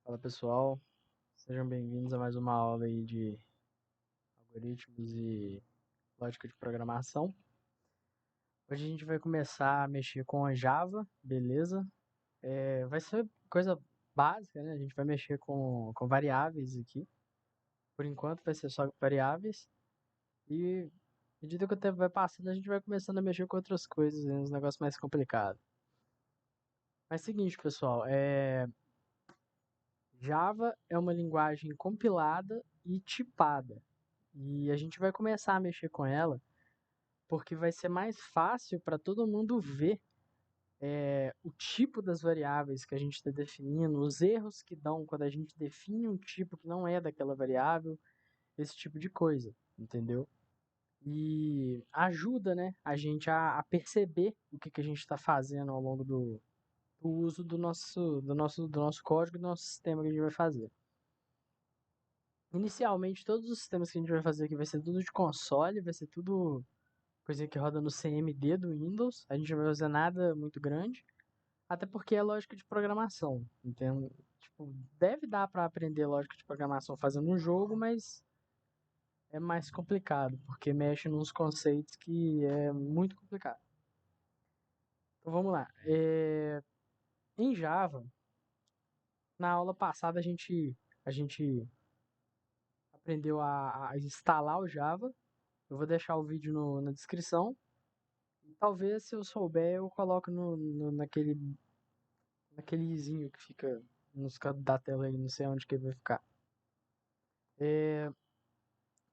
Fala pessoal, sejam bem-vindos a mais uma aula aí de algoritmos e lógica de programação. Hoje a gente vai começar a mexer com a Java, beleza? Vai ser coisa básica, né? A gente vai mexer com variáveis aqui. Por enquanto vai ser só variáveis. E à medida que o tempo vai passando, a gente vai começando a mexer com outras coisas, né? Uns negócios mais complicados. Mas é o seguinte, pessoal, Java é uma linguagem compilada e tipada. E a gente vai começar a mexer com ela porque vai ser mais fácil para todo mundo ver o tipo das variáveis que a gente está definindo, os erros que dão quando a gente define um tipo que não é daquela variável, esse tipo de coisa, entendeu? E ajuda, né, a gente a perceber o que a gente está fazendo ao longo do uso do nosso código, do nosso sistema que a gente vai fazer. Inicialmente, todos os sistemas que a gente vai fazer aqui vai ser tudo de console, vai ser tudo coisinha que roda no CMD do Windows. A gente não vai usar nada muito grande, até porque é lógica de programação, entende? Tipo, deve dar para aprender lógica de programação fazendo um jogo, mas é mais complicado, porque mexe nos conceitos que é muito complicado. Então vamos lá. Em Java, na aula passada a gente aprendeu a instalar o Java. Eu vou deixar o vídeo na descrição. E talvez, se eu souber, eu coloco naquele izinho que fica nos cantos da tela aí, não sei onde que ele vai ficar.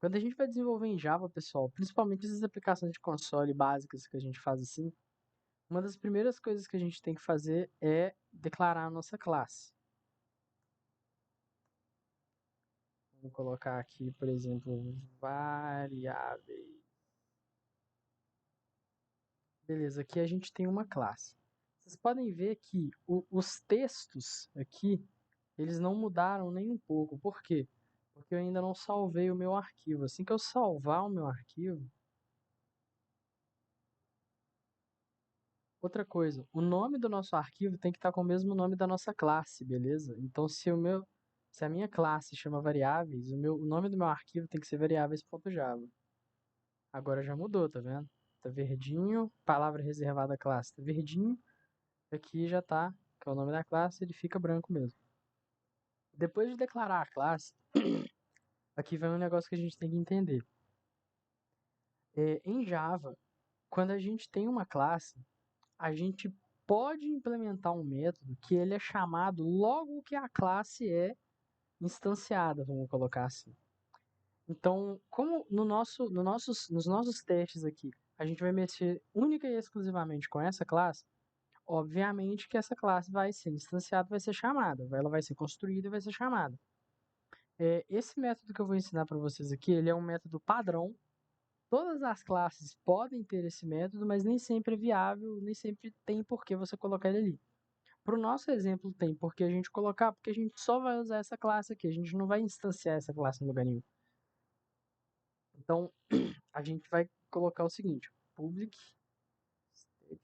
Quando a gente vai desenvolver em Java, pessoal, principalmente essas aplicações de console básicas que a gente faz assim, uma das primeiras coisas que a gente tem que fazer é declarar a nossa classe. Vamos colocar aqui, por exemplo, variáveis. Beleza, aqui a gente tem uma classe. Vocês podem ver que os textos aqui, eles não mudaram nem um pouco. Por quê? Porque eu ainda não salvei o meu arquivo. Assim que eu salvar o meu arquivo, outra coisa, o nome do nosso arquivo tem que estar com o mesmo nome da nossa classe, beleza? Então, se a minha classe chama variáveis, o nome do meu arquivo tem que ser variáveis.java. Agora já mudou, tá vendo? Tá verdinho, palavra reservada à classe, tá verdinho. Aqui já tá, que é o nome da classe, ele fica branco mesmo. Depois de declarar a classe, aqui vem um negócio que a gente tem que entender. Em Java, quando a gente tem uma classe, a gente pode implementar um método que ele é chamado logo que a classe é instanciada, vamos colocar assim. Então, como nos nossos testes aqui, a gente vai mexer única e exclusivamente com essa classe, obviamente que essa classe vai ser instanciada, vai ser chamada, ela vai ser construída e vai ser chamada. Esse método que eu vou ensinar para vocês aqui, ele é um método padrão. Todas as classes podem ter esse método, mas nem sempre é viável, nem sempre tem por que você colocar ele ali. Para o nosso exemplo, tem por que a gente colocar, porque a gente só vai usar essa classe aqui, a gente não vai instanciar essa classe em lugar nenhum. Então, a gente vai colocar o seguinte: public state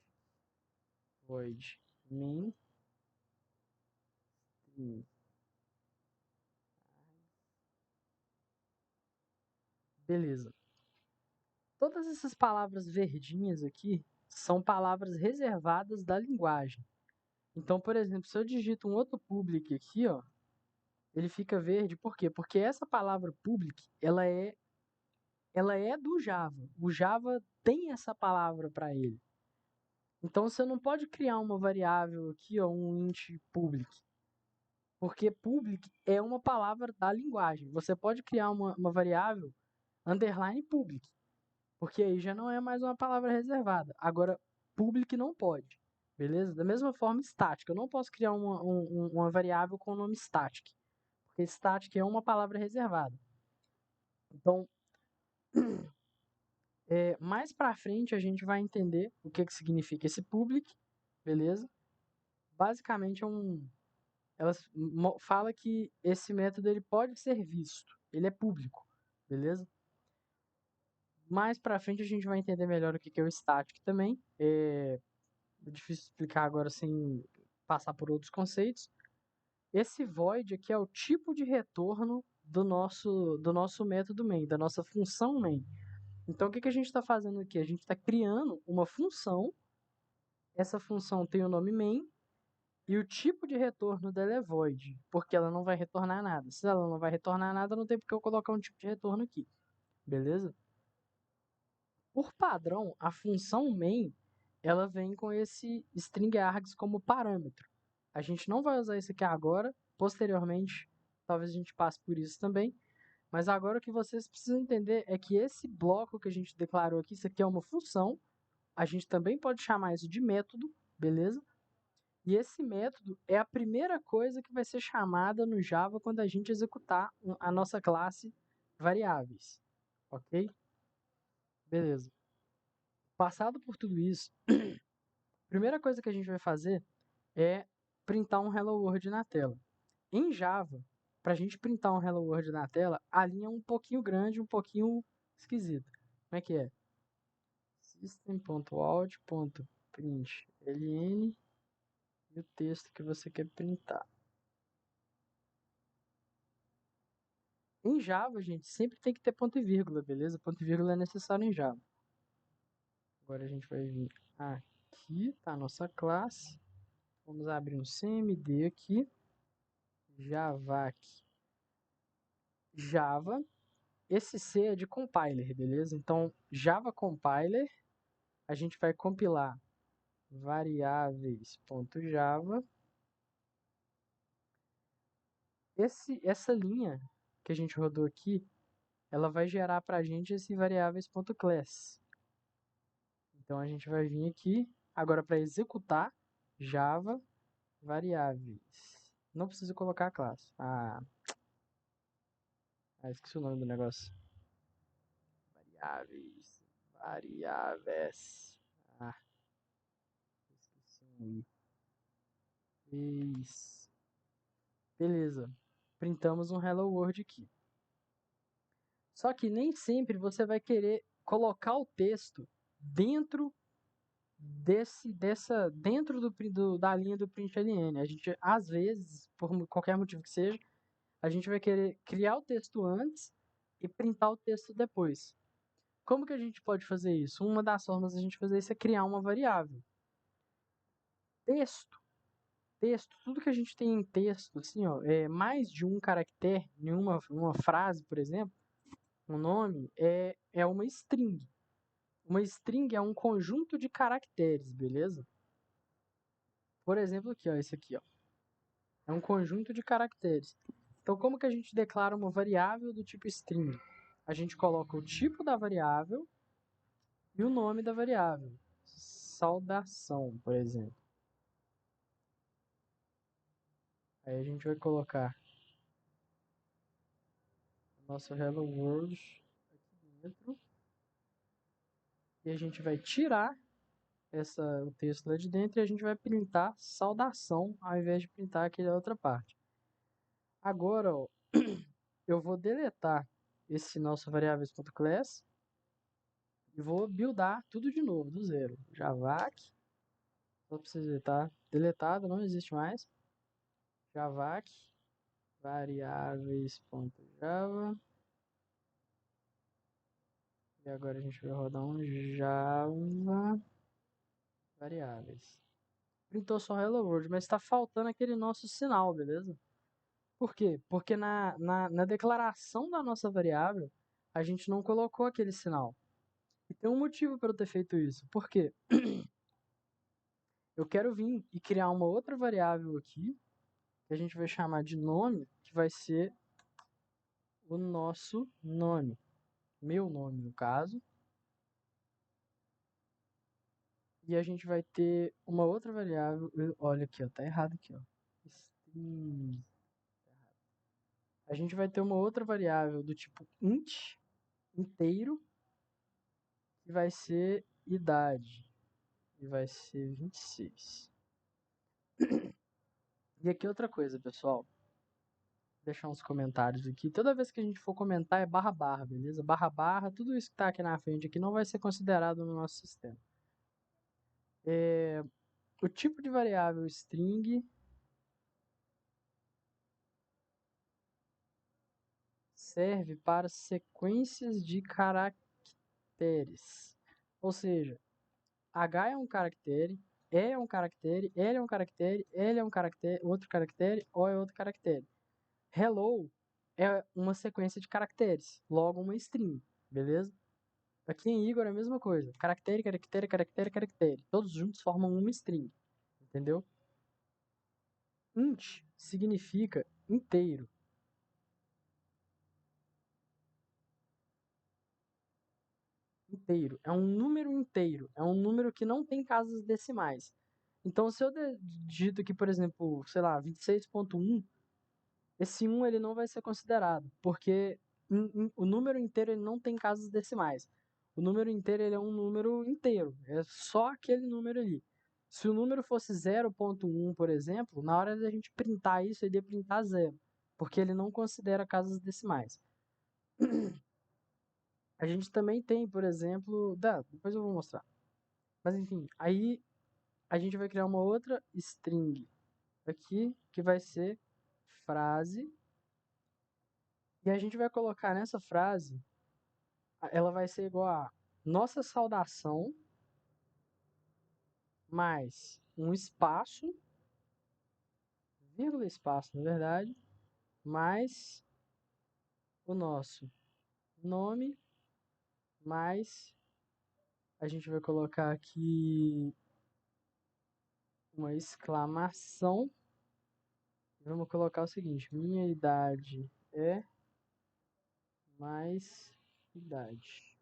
void main. Beleza. Todas essas palavras verdinhas aqui são palavras reservadas da linguagem. Então, por exemplo, se eu digito um outro public aqui, ó, ele fica verde, por quê? Porque essa palavra public, ela é do Java. O Java tem essa palavra para ele. Então, você não pode criar uma variável aqui, ó, um int public, porque public é uma palavra da linguagem. Você pode criar uma variável underline public, porque aí já não é mais uma palavra reservada. Agora, public não pode, beleza? Da mesma forma, static. Eu não posso criar uma variável com o nome static, porque static é uma palavra reservada. Então, mais para frente a gente vai entender o que significa esse public, beleza? Basicamente ela fala que esse método ele pode ser visto, ele é público, beleza? Mais para frente a gente vai entender melhor o que é o static também. É difícil explicar agora sem passar por outros conceitos. Esse void aqui é o tipo de retorno do nosso método main, da nossa função main. Então, o que a gente está fazendo aqui? A gente está criando uma função, essa função tem o nome main, e o tipo de retorno dela é void, porque ela não vai retornar nada. Se ela não vai retornar nada, não tem porque eu colocar um tipo de retorno aqui, beleza? Por padrão, a função main, ela vem com esse string args como parâmetro. A gente não vai usar isso aqui agora, posteriormente, talvez a gente passe por isso também, mas agora o que vocês precisam entender é que esse bloco que a gente declarou aqui, isso aqui é uma função, a gente também pode chamar isso de método, beleza? E esse método é a primeira coisa que vai ser chamada no Java quando a gente executar a nossa classe variáveis, ok? Beleza. Passado por tudo isso, a primeira coisa que a gente vai fazer é printar um Hello World na tela. Em Java, para a gente printar um Hello World na tela, a linha é um pouquinho grande, um pouquinho esquisita. Como é que é? System.out.println e o texto que você quer printar. Em Java, gente, sempre tem que ter ponto e vírgula, beleza? Ponto e vírgula é necessário em Java. Agora a gente vai vir aqui, tá a nossa classe. Vamos abrir um CMD aqui. Javac. Java. Esse C é de compiler, beleza? Então, Java compiler, a gente vai compilar variáveis.java. Essa linha que a gente rodou aqui, ela vai gerar para a gente esse variáveis.class. Então, a gente vai vir aqui, agora para executar, Java variáveis. Não precisa colocar a classe. Esqueci o nome do negócio. Variáveis. Esqueci um i. Isso. Beleza. Printamos um Hello World aqui. Só que nem sempre você vai querer colocar o texto dentro da linha do println. A gente, às vezes, por qualquer motivo que seja, a gente vai querer criar o texto antes e printar o texto depois. Como que a gente pode fazer isso? Uma das formas de a gente fazer isso é criar uma variável. Texto, tudo que a gente tem em texto, assim, ó, mais de um caractere, em uma frase, por exemplo, um nome, é uma string. Uma string é um conjunto de caracteres, beleza? Por exemplo, aqui, ó, esse aqui, ó, é um conjunto de caracteres. Então, como que a gente declara uma variável do tipo string? A gente coloca o tipo da variável e o nome da variável. Saudação, por exemplo. Aí a gente vai colocar o nosso Hello World aqui dentro. E a gente vai tirar o texto lá de dentro e a gente vai printar saudação ao invés de printar aquela outra parte. Agora, ó, eu vou deletar esse nosso variáveis.class e vou buildar tudo de novo, do zero. Javac, só para vocês verem, tá deletado, não existe mais. Javac, variáveis.java. E agora a gente vai rodar um Java variáveis. Printou só Hello World, mas está faltando aquele nosso sinal, beleza? Por quê? Porque na declaração da nossa variável, a gente não colocou aquele sinal. E tem um motivo para eu ter feito isso. Por quê? Eu quero vir e criar uma outra variável aqui, que a gente vai chamar de nome, que vai ser o nosso nome. Meu nome, no caso. E a gente vai ter uma outra variável. Olha aqui, ó, tá errado aqui, ó. String. A gente vai ter uma outra variável do tipo int, inteiro, que vai ser idade. E vai ser 26. E aqui outra coisa, pessoal. Vou deixar uns comentários aqui. Toda vez que a gente for comentar é barra barra, beleza? Barra barra, tudo isso que tá aqui na frente aqui não vai ser considerado no nosso sistema. O tipo de variável string serve para sequências de caracteres. Ou seja, H é um caractere, E é um caractere, L é um caractere, L é um caractere, outro caractere, O é outro caractere. Hello é uma sequência de caracteres, logo uma string, beleza? Aqui em Igor é a mesma coisa. Caractere, caractere, caractere, caractere. Todos juntos formam uma string, entendeu? Int significa inteiro. Inteiro. É um número inteiro. É um número que não tem casas decimais. Então, se eu digito aqui, por exemplo, sei lá, 26.1, esse 1 ele não vai ser considerado, porque o número inteiro ele não tem casas decimais. O número inteiro ele é um número inteiro, é só aquele número ali. Se o número fosse 0.1, por exemplo, na hora da gente printar isso, ele ia printar 0, porque ele não considera casas decimais. A gente também tem, por exemplo, depois eu vou mostrar. Mas enfim, aí a gente vai criar uma outra string aqui, que vai ser frase. E a gente vai colocar nessa frase, ela vai ser igual a nossa saudação mais um espaço, vírgula espaço, na verdade, mais o nosso nome, mais a gente vai colocar aqui uma exclamação. Vamos colocar o seguinte: minha idade é mais idade.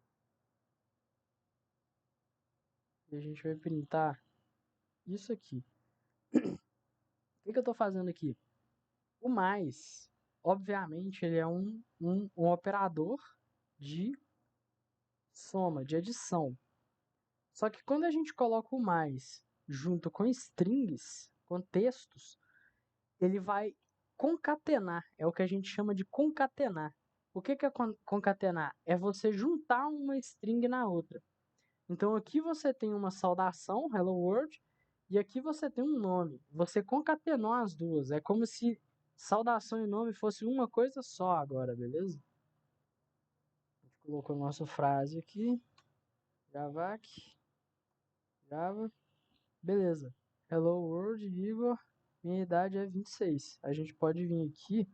E a gente vai printar isso aqui. O que eu estou fazendo aqui? O mais, obviamente, ele é um operador de soma, de adição. Só que quando a gente coloca o mais junto com strings, com textos, ele vai concatenar. É o que a gente chama de concatenar. O que é concatenar? É você juntar uma string na outra. Então aqui você tem uma saudação, hello world, e aqui você tem um nome. Você concatenou as duas. É como se saudação e nome fosse uma coisa só agora, beleza? A gente colocou nossa frase aqui. Javac, Java. Beleza. Hello world, Igor. Minha idade é 26. A gente pode vir aqui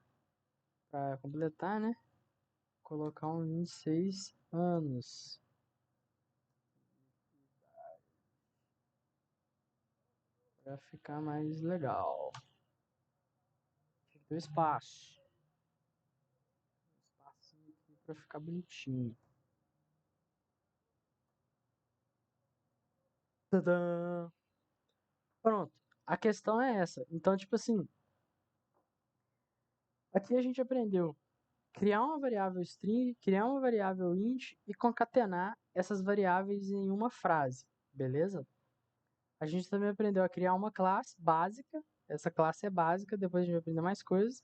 para completar, né? Colocar um 26 anos. Para ficar mais legal. Do espaço. Espacinho aqui para ficar bonitinho. Tadã! Pronto. A questão é essa. Então, tipo assim, aqui a gente aprendeu criar uma variável string, criar uma variável int e concatenar essas variáveis em uma frase, beleza? A gente também aprendeu a criar uma classe básica, essa classe é básica, depois a gente vai aprender mais coisas,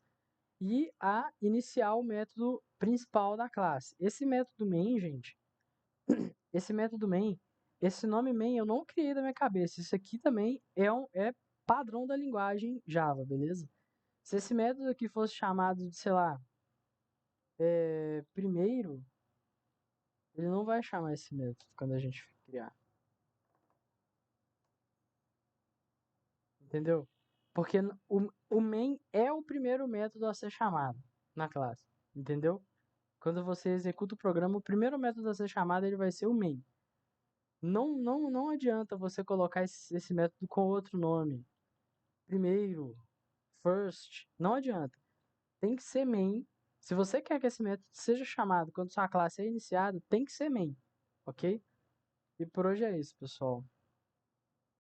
e a iniciar o método principal da classe. Esse método main, gente, esse método main, esse nome main eu não criei da minha cabeça, isso aqui também é padrão da linguagem Java, beleza? Se esse método aqui fosse chamado de, sei lá, primeiro, ele não vai chamar esse método quando a gente criar. Entendeu? Porque o main é o primeiro método a ser chamado na classe. Entendeu? Quando você executa o programa, o primeiro método a ser chamado ele vai ser o main. Não adianta você colocar esse método com outro nome. Primeiro, first, não adianta. Tem que ser main. Se você quer que esse método seja chamado quando sua classe é iniciada, tem que ser main, ok? E por hoje é isso, pessoal.